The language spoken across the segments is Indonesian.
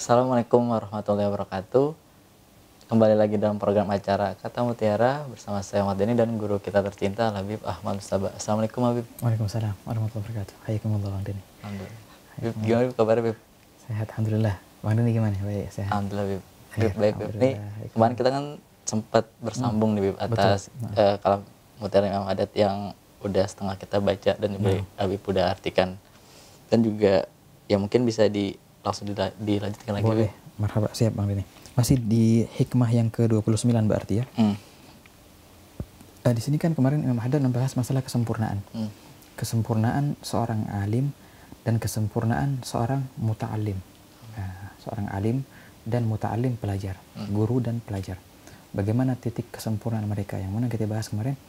Assalamualaikum warahmatullahi wabarakatuh. Kembali lagi dalam program acara Kata Mutiara bersama saya Ahmad Dhani dan guru kita tercinta Habib Ahmad Mustafa. Assalamualaikum Habib. Waalaikumsalam warahmatullahi wabarakatuh. Hayakumullah Bang Dhani. Alhamdulillah. Habib, gimana Habib kabarnya Habib? Sehat alhamdulillah. Bang Dhani gimana? Baik, sehat. Alhamdulillah Habib. Habib baik Habib. Nih kemarin kita kan sempat bersambung nih Habib atas kalam Mutiara Imam Adat yang udah setengah kita baca dan juga Habib udah artikan. Dan juga ya mungkin bisa langsung dilanjutkan lagi. Boleh. Marhaba, siap Bang Dhani. Masih di hikmah yang ke-29 berarti ya. Di sini kan kemarin Imam Haddad membahas masalah kesempurnaan. Kesempurnaan seorang alim dan kesempurnaan seorang muta'alim. Seorang alim dan muta'alim pelajar, guru dan pelajar. Bagaimana titik kesempurnaan mereka? Yang mana kita bahas kemarin,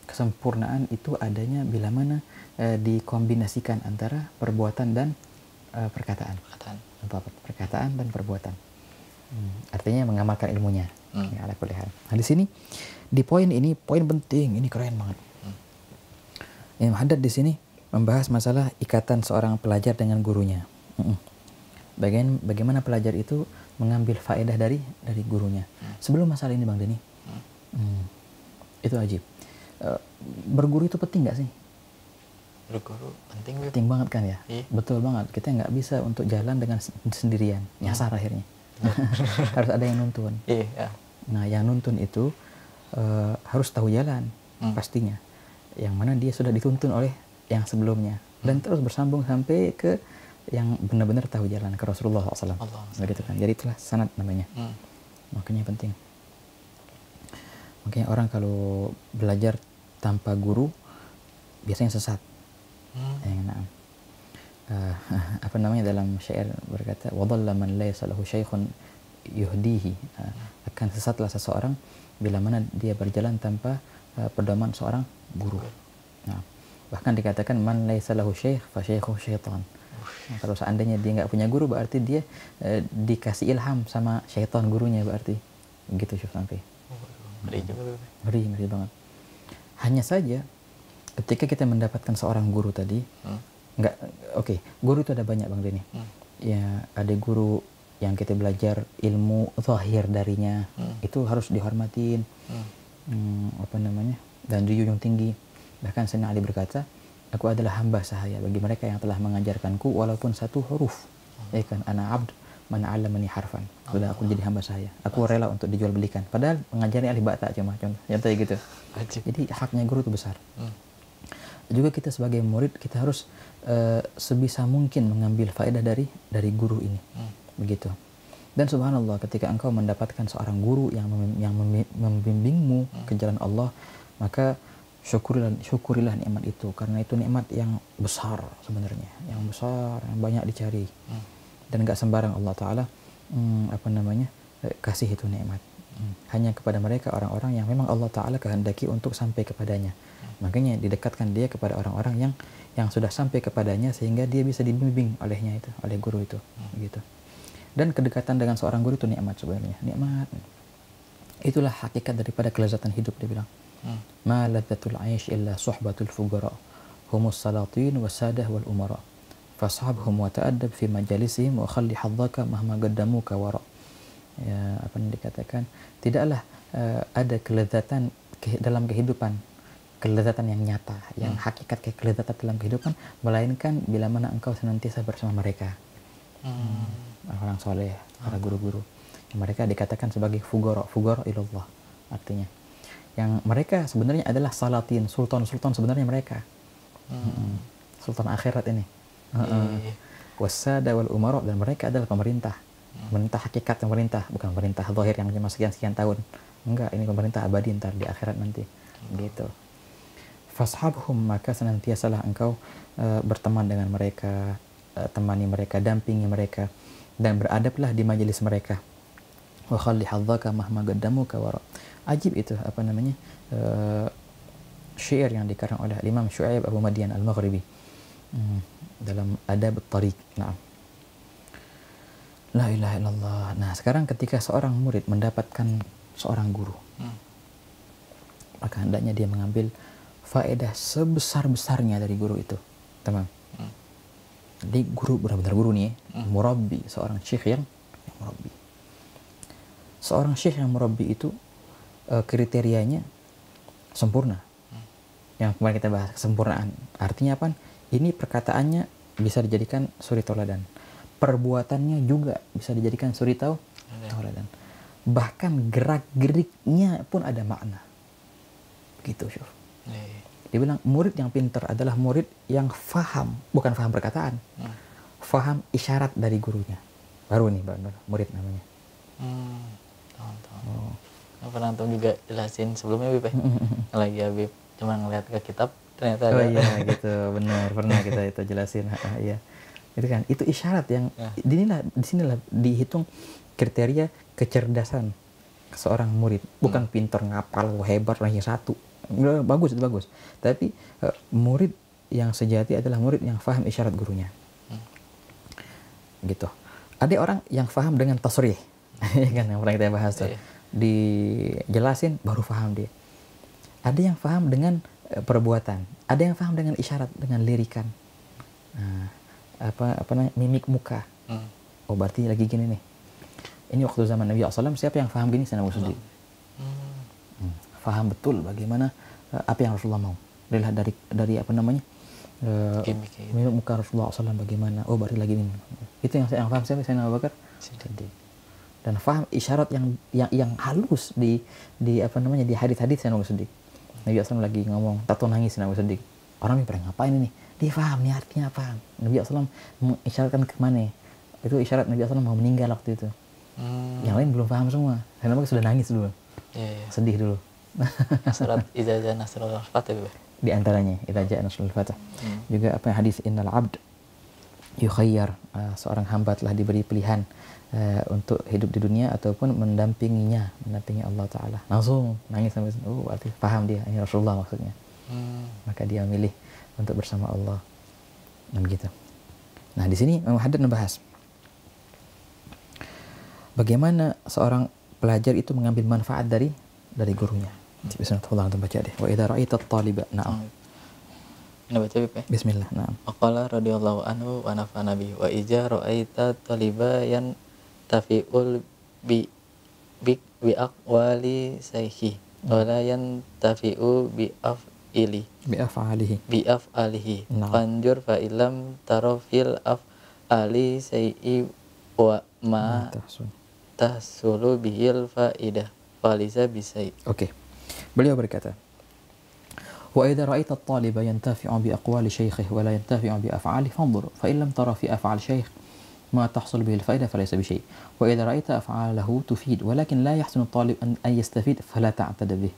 kesempurnaan itu adanya bila mana dikombinasikan antara perbuatan dan perkataan. Perkataan dan perbuatan. Artinya mengamalkan ilmunya. Ya, ala kulli hal. Nah, di sini di poin ini poin penting, ini keren banget. Imam Haddad di sini membahas masalah ikatan seorang pelajar dengan gurunya. Bagaimana pelajar itu mengambil faedah dari gurunya. Sebelum masalah ini Bang Dhani, itu ajib. Berguru itu penting nggak sih? Berguru penting Habib. Penting banget kan ya? Iya. Betul banget. Kita nggak bisa untuk jalan dengan sendirian, nyasar akhirnya. Harus ada yang nuntun. Iya. Nah, yang nuntun itu harus tahu jalan pastinya. Yang mana dia sudah dituntun oleh yang sebelumnya dan terus bersambung sampai ke yang benar-benar tahu jalan ke Rasulullah SAW. Begitu kan. Jadi itulah sanad namanya. Makanya penting. Makanya orang kalau belajar tanpa guru biasanya sesat. Apa namanya dalam syair berkata wadalla man laysa lahu syaikhun yuhdihi, akan sesatlah seseorang bila mana dia berjalan tanpa pedoman seorang guru. Nah, bahkan dikatakan man laysa lahu syaikh fa syaikhu syaitan. Nah, kalau seandainya dia nggak punya guru berarti dia dikasih ilham sama syaitan gurunya berarti. Begitu Syekh sampai. Ngeri banget. Hanya saja ketika kita mendapatkan seorang guru tadi, guru itu ada banyak Bang Dhani. Ya, ada guru yang kita belajar ilmu zahir darinya, itu harus dihormatin, dan dijunjung tinggi. Bahkan Sayyidina Ali berkata, aku adalah hamba sahaya bagi mereka yang telah mengajarkanku walaupun satu huruf. Ya kan, ana abd man 'allamani harfan. Sudah aku jadi hamba sahaya. Aku rela untuk dijual belikan. Padahal mengajarnya alif ba ta cuma contoh gitu. Jadi haknya guru itu besar. Juga kita sebagai murid kita harus sebisa mungkin mengambil faedah dari guru ini. Begitu. Dan subhanallah ketika engkau mendapatkan seorang guru yang membimbingmu ke jalan Allah, maka syukurilah nikmat itu, karena itu nikmat yang besar sebenarnya, yang besar, yang banyak dicari. Dan enggak sembarang Allah Taala kasih itu nikmat. Hanya kepada mereka orang-orang yang memang Allah Taala kehendaki untuk sampai kepadanya. Makanya didekatkan dia kepada orang-orang yang sudah sampai kepadanya sehingga dia bisa dibimbing olehnya itu, oleh guru itu, gitu. Dan kedekatan dengan seorang guru itu nikmat sebenarnya, nikmat. Itulah hakikat daripada kelezatan hidup, dia bilang. Ma ladzatul 'aish illa suhbatul fuqara, humus salatin wasadah wal umara. Fashabhum wa ta'addab fi majalisihim wa khalli hadzaka mahma qaddamuka wara. Ya, apa yang dikatakan, tidaklah ada kelezatan dalam kehidupan, kelezatan yang nyata, yang hakikat kelezatan dalam kehidupan, melainkan bila mana engkau senantiasa bersama mereka. Orang soleh, para guru-guru. Mereka dikatakan sebagai fugara ilallah. Artinya, yang mereka sebenarnya adalah salatin, sultan sebenarnya mereka. Sultan akhirat ini. Wasada wal umara, dan mereka adalah pemerintah. Pemerintah hakikat, pemerintah, bukan pemerintah zahir yang cuma sekian tahun. Enggak, ini pemerintah abadi ntar di akhirat nanti. Gitu. Fashabhum, maka senantiasalah engkau berteman dengan mereka, temani mereka, dampingi mereka, dan beradablah di majelis mereka. Wa khalli hadzaka mahma qaddamuka wara. Ajib itu syair yang dikarang oleh Imam Syu'aib Abu Madian Al-Maghribi dalam Adab At-Tariq. La ilaha illallah. Nah, sekarang ketika seorang murid mendapatkan seorang guru, maka hendaknya dia mengambil faedah sebesar-besarnya dari guru itu. Tamam. Jadi guru, benar-benar guru nih, murabbi, seorang syekh yang yang murabbi. Seorang syekh yang murabbi itu kriterianya sempurna. Yang kemarin kita bahas kesempurnaan. Artinya apa? Ini perkataannya bisa dijadikan suri tauladan. Perbuatannya juga bisa dijadikan suri tauladan. Bahkan gerak-geriknya pun ada makna. Begitu, Syuf. Dia bilang murid yang pintar adalah murid yang faham, bukan faham perkataan, faham isyarat dari gurunya. Baru nih, baru murid namanya. Tahu. Pernah antum juga jelasin sebelumnya, Bib. Lagi Habib cuma ngeliat ke kitab, ternyata ada. Oh iya, gitu, benar. Pernah kita itu jelasin. Iya. Itu kan, itu isyarat yang di sinilah dihitung kriteria kecerdasan seorang murid. Bukan pintar, ngapal, hebat, ranking 1. Bagus, itu bagus. Tapi murid yang sejati adalah murid yang faham isyarat gurunya. Gitu. Ada orang yang faham dengan tasrih. Ya kan, yang pernah kita bahas tuh. Dijelasin baru faham dia. Ada yang faham dengan perbuatan. Ada yang faham dengan isyarat, dengan lirikan. Apa namanya, mimik muka. Oh, berarti lagi gini nih. Ini waktu zaman Nabi SAW, siapa yang faham gini? Sayyidina Abu Siddiq. Faham betul bagaimana apa yang Rasulullah mau. Dari apa namanya, mimik muka Rasulullah SAW bagaimana. Oh, berarti lagi ini. Itu yang faham siapa? Sayyidina Abu Bakar Siddiq. Dan faham isyarat yang halus di apa namanya, di hadis-hadis Sayyidina Abu Siddiq. Nabi SAW lagi ngomong, tato nangis Sayyidina Abu Siddiq. Orang ini pada ngapain ini? Dia faham nih artinya apa. Nabi SAW mengisyaratkan kemana. Itu isyarat Nabi SAW mau meninggal waktu itu. Yang lain belum paham semua. Sayyidina Abu Bakar sudah nangis dulu. Sedih dulu. Surat Idza Jaa Nasrul Fatih. Di antaranya Idza Jaa Nasrul Fatih. Juga apa hadis innal abd yukhayyar, seorang hamba telah diberi pilihan untuk hidup di dunia ataupun mendampingi Allah Ta'ala. Langsung nangis sampai arti paham dia, ini Rasulullah maksudnya. Maka dia milih untuk bersama Allah. Dan begitu. Nah, di sini Imam Haddad membahas bagaimana seorang pelajar itu mengambil manfaat dari gurunya. Bismillah, kita baca deh. Wa idza ra'aita at-taliba. Na'am. Ini baca, Bib. Bismillah. Na'am. Qala radhiyallahu anhu wa nafa'ana bihi wa idza ra'aita taliba yan tafi'ul bi aqwali sayhi wa la yantafi'u bi af'alihi fanjur fa illam tarafil af'ali sayyi wa ma tahsulu bihil fa'idah falisa bisai. Oke. Beliau berkata, wa idza ra'aita at-taliba yantafi'u bi aqwali shaykhihi wa la yantafi'u bi af'alihi fanzur fa in lam tara fi af'al shaykh ما تحصل به الفائدة فليس بشيء وإذا رأيت أفعاله تفيد ولكن لا يحسن الطالب أن يستفيد فلا تعتد به.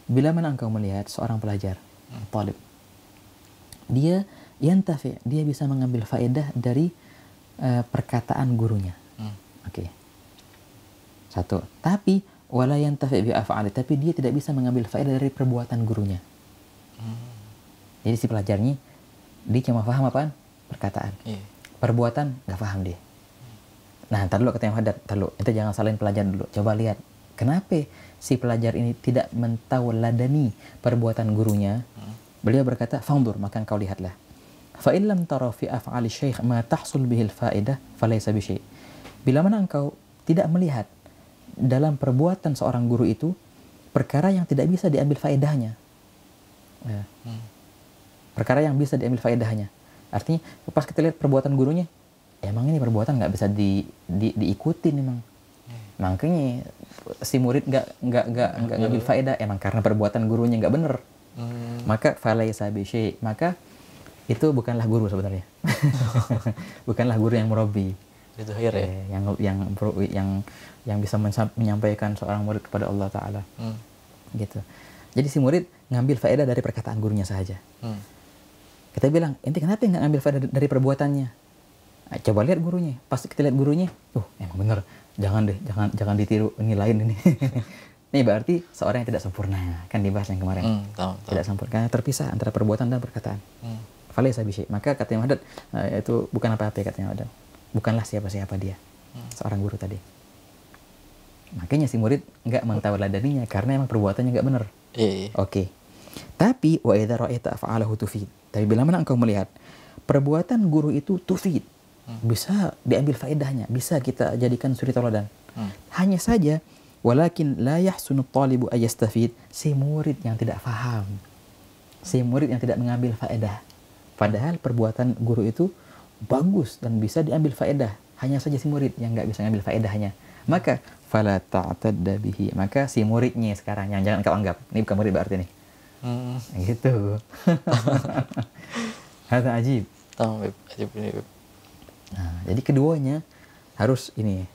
Bila mana engkau melihat seorang pelajar, talib, dia yantafi, dia bisa mengambil faedah dari perkataan gurunya. Oke. Satu. Tapi wala yantafi bi af'ali, tapi dia tidak bisa mengambil faedah dari perbuatan gurunya. Jadi si pelajarnya dia cuma paham apaan? Perkataan. Perbuatan nggak paham dia. Nah, ntar dulu kata yang Haddad, ntar dulu, ente jangan salahin pelajar dulu. Coba lihat, kenapa si pelajar ini tidak mentauladani perbuatan gurunya? Beliau berkata, "Fanzur, maka engkau lihatlah. Fa in lam tara fi af'ali syekh ma tahsul bihil faedah, falaysa bi syai'." Bila mana engkau tidak melihat dalam perbuatan seorang guru itu perkara yang tidak bisa diambil faedahnya. Perkara yang bisa diambil faedahnya. Artinya pas kita lihat perbuatan gurunya, emang ini perbuatan nggak bisa diikutin emang. Makanya si murid nggak ngambil faedah emang karena perbuatan gurunya nggak bener. Maka falaysa bi syai', maka itu bukanlah guru sebenarnya. Bukanlah guru yang murabbi. Itu akhir ya. Yang bisa menyampaikan seorang murid kepada Allah Ta'ala. Gitu. Jadi si murid ngambil faedah dari perkataan gurunya saja. Kita bilang, ente kenapa nggak ngambil faedah dari perbuatannya? Nah, coba lihat gurunya. Pas kita lihat gurunya, emang bener. Jangan ditiru, ini lain ini. Ini berarti seorang yang tidak sempurna. Kan dibahas yang kemarin. Tidak sempurna, karena terpisah antara perbuatan dan perkataan. Falaysa bi syai'. Maka kata Imam Haddad, itu bukan apa-apa kata Imam Haddad. Bukanlah siapa-siapa dia. Seorang guru tadi. Makanya si murid nggak mentauladaninya karena emang perbuatannya nggak benar. Oke. Tapi wa idza ra'aita af'alahu tufid. Tapi bila mana engkau melihat perbuatan guru itu tufid, bisa diambil faedahnya, bisa kita jadikan suri tauladan. Hanya saja walakin la yahsunu talibu ayastafid, si murid yang tidak faham, si murid yang tidak mengambil faedah. Padahal perbuatan guru itu bagus dan bisa diambil faedah, hanya saja si murid yang nggak bisa ngambil faedahnya. Maka fala ta'tadda bihi, maka si muridnya sekarang yang jangan kau anggap ini bukan murid berarti nih. Gitu. Hadza ajib. Tamam, ajib ini. Nah, jadi keduanya harus ini.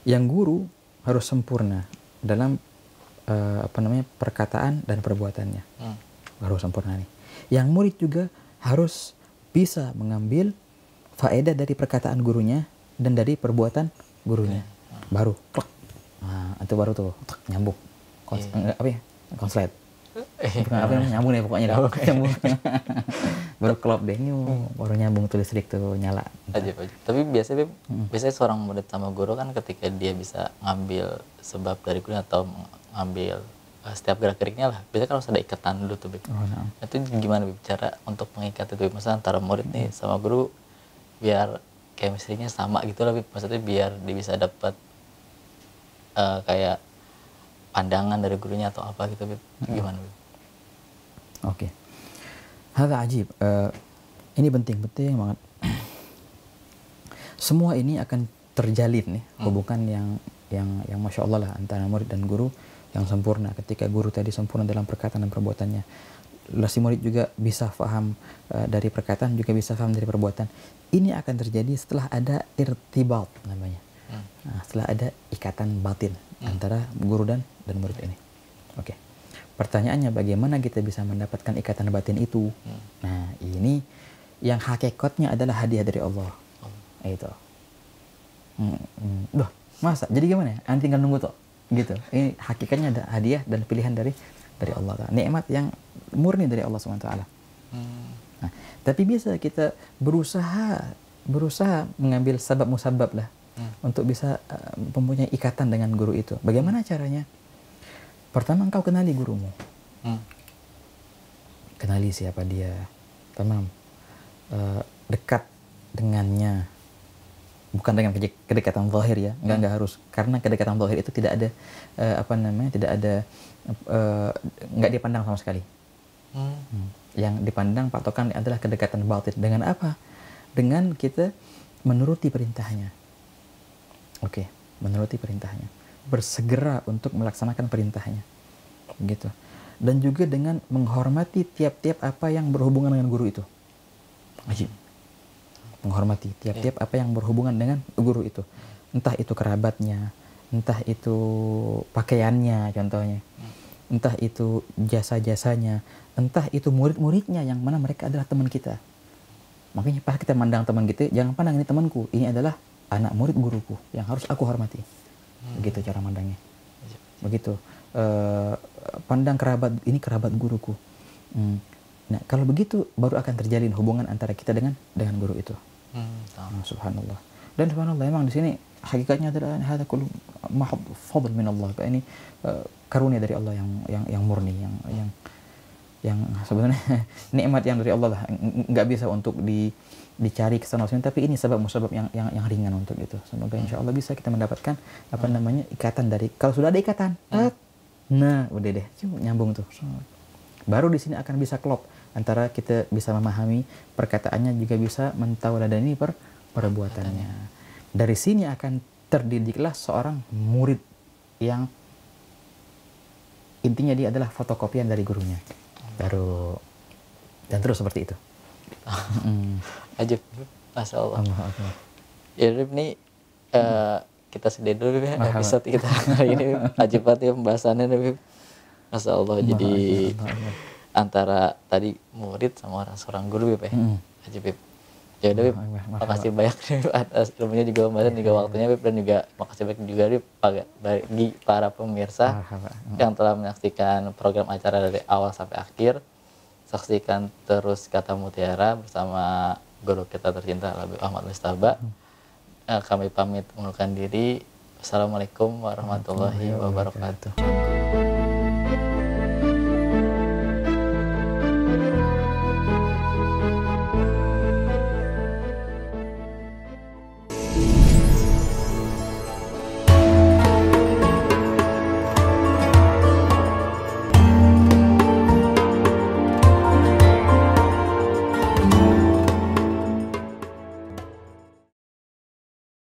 Yang guru harus sempurna dalam perkataan dan perbuatannya. Harus sempurna nih. Yang murid juga harus bisa mengambil faedah dari perkataan gurunya dan dari perbuatan gurunya. Baru klak. Nah, itu baru tuh nyambung. Apa ya? Konslet. Bukan apa yang nyambung nih pokoknya dah. Nyambung. Baru klop deh baru nyambung tuh listrik tuh nyala. Aja. Tapi biasanya seorang murid sama guru kan ketika dia bisa ngambil sebab dari guru atau ngambil setiap gerak-geriknya lah. Biasanya kan harus ada ikatan dulu tuh, Bib. Itu gimana, Bib, cara untuk mengikat itu, Bib? Maksudnya antara murid nih sama guru biar chemistry-nya sama gitu lah, Bib. Maksudnya biar dia bisa dapat kayak pandangan dari gurunya atau apa gitu, Bib. Gimana, Bib? Oke. Hadza ajib. Ini penting banget. Semua ini akan terjalin nih hubungan yang Masya Allah lah antara murid dan guru yang sempurna. Ketika guru tadi sempurna dalam perkataan dan perbuatannya, si murid juga bisa paham dari perkataan, juga bisa paham dari perbuatan. Ini akan terjadi setelah ada irtibat namanya. Nah, setelah ada ikatan batin antara guru dan murid ini. Oke. Pertanyaannya, bagaimana kita bisa mendapatkan ikatan batin itu? Nah, ini yang hakikatnya adalah hadiah dari Allah. Itu. Loh, masa? Jadi gimana ya? Nanti tinggal nunggu tuh. Gitu. Ini hakikatnya ada hadiah dan pilihan dari Allah Ta'ala. Nikmat yang murni dari Allah SWT. Nah, tapi biasa kita berusaha mengambil sabab musabab lah untuk bisa mempunyai ikatan dengan guru itu. Bagaimana caranya? Pertama, engkau kenali gurumu. Kenali siapa dia. Tamam. Dekat dengannya. Bukan dengan kedekatan zahir ya, enggak harus, karena kedekatan zahir itu tidak ada enggak dipandang sama sekali. Yang dipandang patokan adalah kedekatan batin. Dengan apa? Dengan kita menuruti perintahnya. Oke, menuruti perintahnya, bersegera untuk melaksanakan perintahnya, gitu. Dan juga dengan menghormati tiap-tiap apa yang berhubungan dengan guru itu. Wajib menghormati tiap-tiap apa yang berhubungan dengan guru itu, entah itu kerabatnya, entah itu pakaiannya contohnya, entah itu jasa-jasanya, entah itu murid-muridnya yang mana mereka adalah teman kita. Makanya pas kita mandang teman kita, jangan pandang ini temanku, ini adalah anak murid guruku yang harus aku hormati. Begitu cara mandangnya. Begitu. Pandang kerabat, ini kerabat guruku. Nah, kalau begitu baru akan terjalin hubungan antara kita dengan guru itu. Subhanallah. Dan subhanallah, memang di sini hakikatnya adalah hada kullu mahad fadl min Allah. Ini karunia dari Allah yang murni, yang sebenarnya nikmat yang dari Allah lah. Enggak bisa untuk dicari ke sana sini, tapi ini sebab musabab yang ringan untuk itu. Semoga insyaallah bisa kita mendapatkan ikatan dari, kalau sudah ada ikatan, nah udah deh, nyambung tuh. Baru di sini akan bisa klop antara kita bisa memahami perkataannya, juga bisa mentauladani perbuatannya. Dari sini akan terdidiklah seorang murid yang intinya dia adalah fotokopian dari gurunya. Baru dan terus seperti itu. Ajib, Masya Allah. Ya, Rip, nih kita sedih dulu ya episode kita hari ini. Ajib banget ya pembahasannya, Rip. Masya Allah. Jadi antara tadi murid sama seorang guru, Bib, ya. Ajib, Bib. Ya udah, Bib. Makasih banyak, Bib, atas ilmunya juga, pembahasan juga waktunya, Bib, dan juga makasih banyak juga, Bib, bagi para pemirsa yang telah menyaksikan program acara dari awal sampai akhir. Saksikan terus Kata Mutiara bersama guru kita tercinta, Habib Ahmad Mustaba. Kami pamit mengundurkan diri. Assalamualaikum warahmatullahi wabarakatuh.